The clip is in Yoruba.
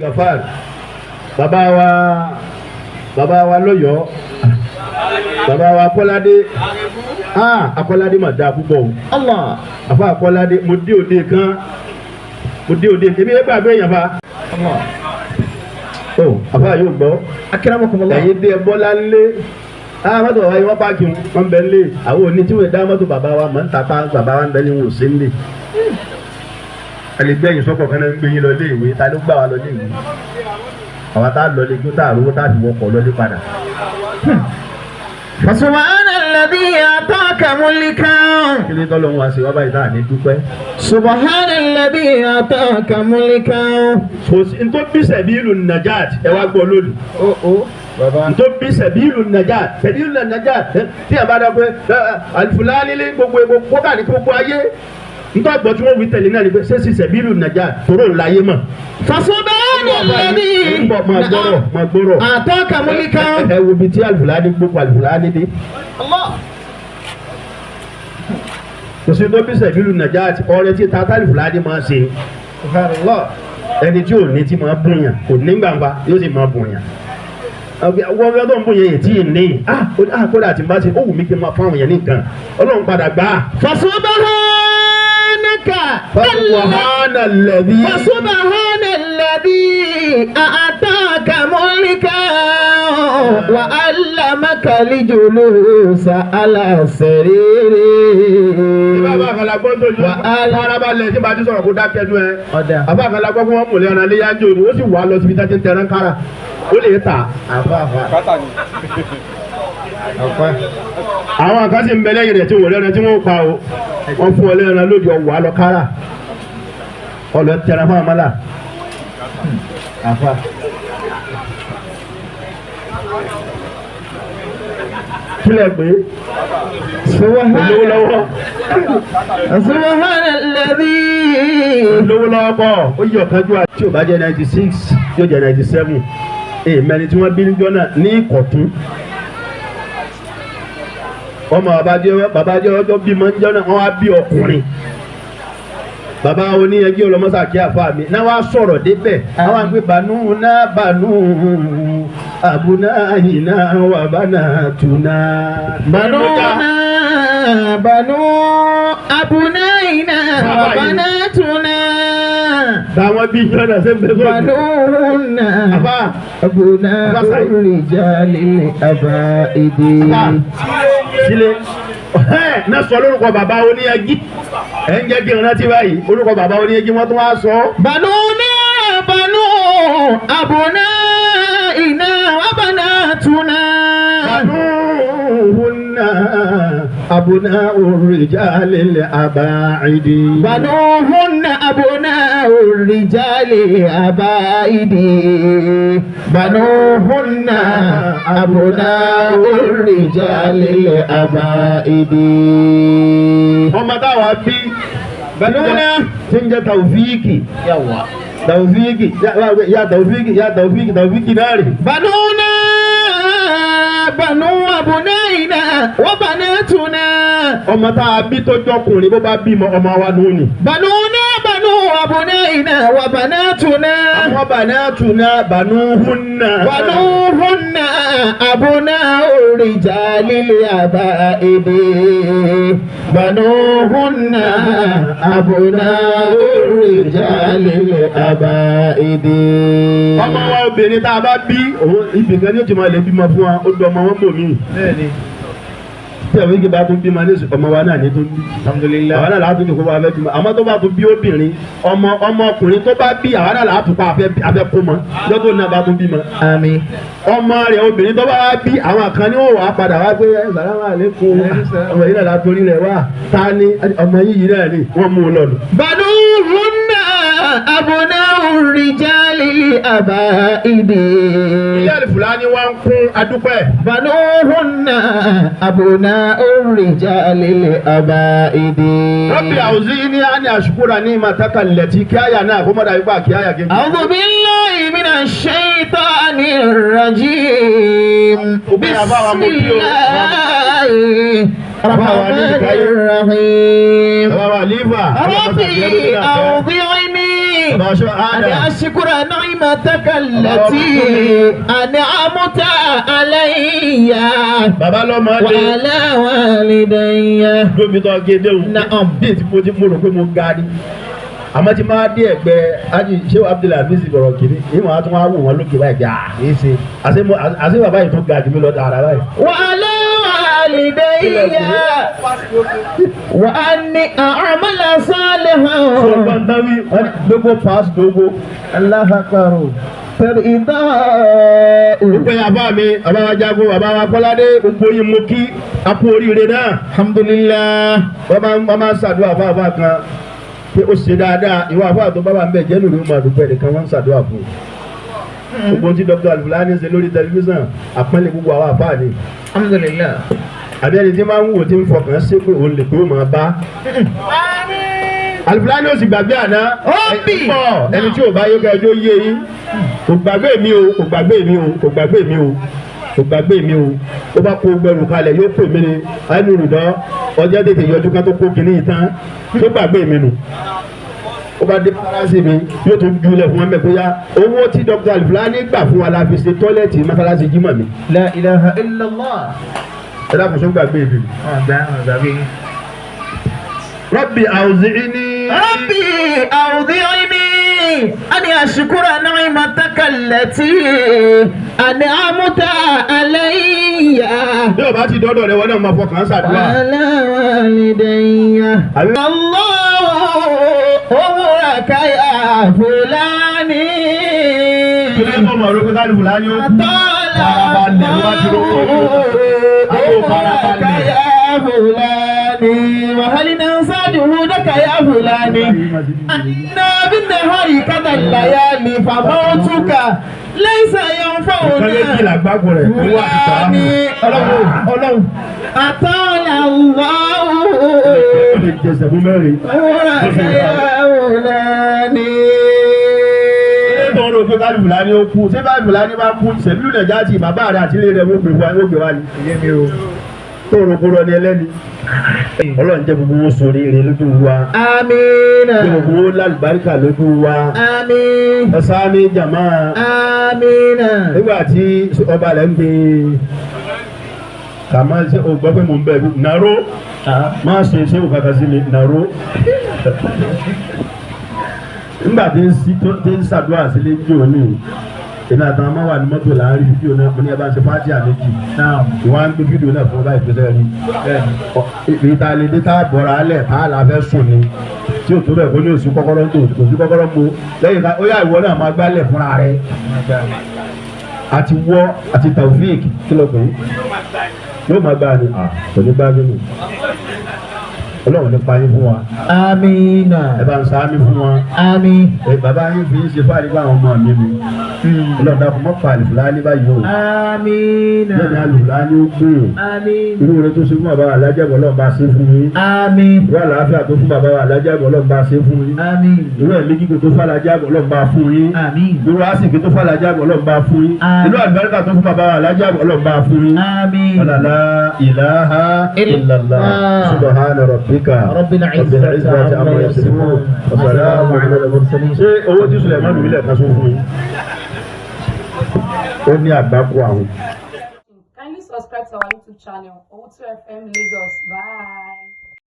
Gafar bàbá wa lọ́yọ̀ọ́ bàbá wa Akọ́ládé Akọ́ládé mà dáa púpọ̀ o Allah àfa Akọ́ládé mo dé òde kan èmi ẹ gbàgbé èèyàn fa Allah o àfa yóò gbọ́ akérèmọkùnmọ́lá ẹ̀yin dé bọ́lá ńlé mọ́tò wa yìí wọ́n páàkì wọn bẹ́ẹ̀ lé àwọn òní tí wọ́n dá mọ́tò bàbá wa mọ̀ ń ta pa bàbá wa ń bẹ́ẹ̀ ní wò sí ńlé ẹlẹgbẹ́ yìí sọ́kọ̀ kan náà ń gbé yín lọ lé ìwé ta ló gbà wá lọ lé ìwé àwọn tá a lọ lé gbó tá a rówó tá a fi wọkọ̀ lọ lé padà. Subhana alladhi ataka mulkan. kí ni tọ́lọ́ wọn ṣe wá báyìí tá a ní dúpẹ́. Subhana alladhi ataka mulkan. ntọ́ bí sẹ̀bílù najat ẹ wá gbọ́ lónìí. ntọ́ bí sẹ̀bílù najat tí a bá dá pé alifulani lé gbogbo ká ní gbogbo ayé ntọ́ gbọ́ tí wọ́n wí tẹ̀lé náà ni pé sẹ́sì sẹ̀bílù nàjà tóró láyé mọ̀. Subhana alladhi máa gbọ́rọ̀ ataka mulkan. ẹ wo bi tí alifulani gbogbo alifulani dé. kò sí tó bí sẹ̀bílù nàjà ọ̀rẹ́ tí tata alifulani máa ṣe. ẹni tí ò ní tí máa bùnyàn kò ní gbàgbà yóò sì máa bùnyàn. wọ́n fẹ́ tó ń bùnyàn yìí tí ì ní kódà tí n bá ṣe ó wù mí kí n máa fún àwọn èèyàn ní nǹkan Ọlọ́run padà gbà. فسبحان الذي أعطاك ملكا وعلمك الجلوس على السرير. bàbá àkàlà gbọ́ tó ju farabalẹ̀ tí bàtí sọ̀rọ̀ kó dákẹ́ ju ẹ. bàbá àkàlà gbọ́ fún wọn mọ̀lẹ́ ọ̀nà ilé yánjọ́ ni ó sì wà lọ síbi tẹ́tí tẹ̀rán kára ó lè ta. àwọn àkàtì ń bẹ lẹ́yìn rẹ̀ tí wọ́n lẹ́nu tí wọ́n pa o wọ́n fún ọ lẹ́nu lóde ọ̀wọ́ alọ́ kára ọ̀lọ́ tẹ̀rán fún àmàlà. kílẹ̀ pé olówó lọ́wọ́ Subhana alladhi olówó lọ́wọ́ kọ́ ó yí ọ̀kan jù àti tí ò bá jẹ́ 96 yóò jẹ́ 97 mẹ́rin tí wọ́n bí níjọ́ náà ní Ìkọ̀tún ọmọ bàbá jẹ́ ọjọ́ bímọ níjọ́ náà wọ́n á bí ọkùnrin bàbá oníyanjú ọlọmọsà kí àfa mi náà wàá sọ̀rọ̀ débẹ̀ àwọn àgbẹ̀ bànú náà bànú àbúná yìnyínná wà bánà tùnà. bànú náà bànú àbúná yìnyínná wà bánà tùnà. táwọn bí yọ̀nà ṣe ń bẹ sọ́ọ̀tù. bànú náà àbúná rijalil abaidi. sílẹ̀ náà sọ lórúkọ bàbá oníyanjú ẹ̀ ń jẹ́ kí n rántí báyìí orúkọ bàbá oníyanjú wọ́n tún wá sọ. bànú náà bànú àbúná iná wàbànà tuna. Banuhunna abna'u rijalil aba'idi. Banuhunna abna'u rijalil aba'idi. Banuhunna abna'u rijalil aba'idi. ọmọ táwa bí Banuna tí ń jẹ́ Tawfiki. Tawfiki ya Tawfiki náà rè. Banuna banu abunayna wa banatuna. ọmọ tá a bí tó jọkùnrin bó bá bímọ ọmọ wa nù ni. Banuna banu abunayna wa banatuna. àwọn banatuna banuhunna. Banuhunna abna'u rijalil aba'idi. Banuhunna abna'u rijalil aba'idi. ọmọ wa obìnrin tá a bá bí òun ibìkan ní òtún máa lè bímọ fún wa ó dún ọmọ wọn bò mí. tí àwọn igi bá tún bímọ ní ọmọ wa náà ní tó bí. alhamdulillah àwọn náà láti ní kó bá fẹ́ bímọ àmọ́ tó bá tún bí obìnrin ọmọkùnrin tó bá bí àwọn náà láti pa abẹ́ kó mọ lọ́tọ̀ náà bá tún bímọ. Àmín. ọmọ rẹ̀ obìnrin tó bá wá bí àwọn kan ní òwò àpadà wá pé salamu alaikum ọmọ yìí náà látòrí rẹ̀ wá ta ni ọmọ yìí náà ni wọ́n mú un lọ́nu. Banuhunna abna'u rijalil aba'idi. ilé àlùfùlání wá ń kún adúpẹ́. Banuhunna abna'u rijalil aba'idi. Rabbi awzini an ashkura ni'mataka allati kí àyà náà kó mọ̀ dàbí pa kí àyà kékeré. A'udhu billahi minash shaitanir rajim. Bismillahir rahmanir rahim. Rabbi awzini bàbá aṣọ أن àdá أشكر نعمتك التي أنعمت علي bàbá lọ́mọ lé وعلى والدي. dókítà gédéhùn Naam. bí tí mo rò pé mo ga ni àmọ́ tí máa dé ẹ̀gbẹ́ ají ṣé Abdulhafiz bọ̀rọ̀ kìíní ìwọ̀n á tún wá wò wọ́n lókè báyìí gbà kì í ṣe àṣẹ bàbá yìí tó ga jù mí lọ dára báyìí. وعلى والدي وأني أعمل صالحا. sọ̀rọ̀ dáwí wọ́n gbogbo pass gbogbo. الله أكبر. فريضاء. gbogbo yẹn àbá mi àbá wa jagun àbá wa kọ́ládé gbogbo yìí mo kí a kú oríire náà. الحمد لله. wọ́n máa ń ṣàdúrà fún àbá kan pé ó ṣe dáadáa ìwọ àbá tó bábà ń bẹ̀ jẹ́ lórí ọmọ àdúgbò ẹ̀nìkan wọ́n ń ṣàdúrà fún un. gbogbo tí Dr. Al-Fulani ṣe lórí tẹlifíṣàn àpọ́nlé gbogbo àwọn àbá ni. الحمد لله. àbí ẹni tí máa ń wò tí ń fọkàn sí pé òun lè pé ó máa bá. Al-Fulani ó sì gbàgbé àná ẹni tí ò bá yókè ẹjọ́ yé yín kò gbàgbé mi o kò gbàgbé mi o kò gbàgbé mi o kò gbàgbé mi o ó bá kó gbẹrù kalẹ̀ yóò pè mí ni ẹnu rìndọ́ ọjọ́ tètè yọjú ká tó kó kinní yìí tán tó gbàgbé mi nù ó bá dé mọ́sálásí mi yóò tún júlẹ̀ fún wọn mẹ́ bóyá owó tí Dr. Al-Fulani gbà fún wa la fi ṣe tọ́lẹ̀tì mọ́sálásí jímọ̀ mi. لا إله إلا الله. ẹ dákun sọ gbàgbé mi. Rabbi awzi'ni. ربي أوزعني أن أشكر نعمتك التي أنعمت علي bí o bá ti dọ́dọ̀ rẹ wọn náà máa fọkàn ṣàdúrà. وعلى والدي. àbí الله أمرك يا فلاني kí ló ń bọ̀ mọ̀ lókè Al-Fulani ó kú. طال farabalẹ̀ wá ti rówó àbò farabalẹ̀. يا فلاني وهل ننسى جهودك يا فلاني أنا بالنهار كذا الليالي فموتك ليس ìkọ́lé kí ينفعنا làgbàgbọ́ rẹ̀ owó àti فلاني sàrámù. ọlọ́run أطال الله ó lè jẹ sẹ̀mú mẹ́rin. أمرك يا فلاني. ilé tó ń ro pé Al-Fulani ó kú ṣé Al-Fulani bá kú sẹ̀mílù nàìjíríà ti bàbá rẹ̀ àti ilé rẹ̀ ó gbé wá ní. tó ń ro kó rọ ní ẹlẹ́ni. Ọlọ́run jẹ́ gbogbo wọn sórí ire lójú wa. آمين jẹ́ gbogbo wọn lálùbáríkà lójú wa. آمين ẹ̀sán ní jàmá. آمين. nígbà tí ọba rẹ̀ ń gbé kàmá ṣe o gbọ́ pé mò ń bẹ̀ nàró máa ṣe ṣé o kàkà sí mi nàró. nígbà tí ń ṣàdúrà sílé jò ní ìná àtàwọn máa wà ní mọ́tò láàárín fídíò náà mo ní ẹ bá ń ṣe fájì àméjì ìwọ́n á ń gbé fídíò náà fún ọba ìpínlẹ̀ rí. ìta lè dé tá a bọ̀ra alẹ̀ tá a là fẹ́ sùn ni tí o tó bẹ̀ kó ní òsì kọ́kọ́rọ́ tó òsì kọ́kọ́rọ́ mo lẹ́yìn ká ó yà ìwọ náà máa gbálẹ̀ fúnra rẹ̀ àti wọ́ àti Taofik kí ló pè é yóò máa gbá ni kò ní gbá nínú Ọlọ́run ní pa yín fún wa. آمين ẹ bá ń sáámi fún wa. آمين bàbá yín fi ń ṣe fáàrí fún àwọn ọmọ mi ni. Ọlọ́run dàpọ̀ mọ́ pa Al-Fulani báyìí o. آمين bẹ́ẹ̀ ni Al-Fulani ó gbé o. آمين irú rẹ tó ṣe fún bàbá Alhaji Àgbà Ọlọ́run bá ṣe fún yín. آمين irú àlàáfíà tó fún bàbá Alhaji Àgbà Ọlọ́run bá ṣe fún yín. آمين irú ẹ̀mí gígùn tó fún Alhaji Àgbà Ọlọ́run bá fún yín. آمين irú àsìkò tó fún Alhaji Àgbà Ọlọ́run bá fún yín. irú àlùbáríkà tó fún bàbá Alhaji Àgbà Ọlọ́run bá fún yín. آمين la ilaha illallah subhana rabbika رب العزة عما يصفون وسلام على المرسلين. ṣé owó tí Suleiman wílẹ̀ kan sọ fún yín ó ní àgbákò àwọn. Kindly subscribe to our YouTube channel, O2FM Lagos. Bye.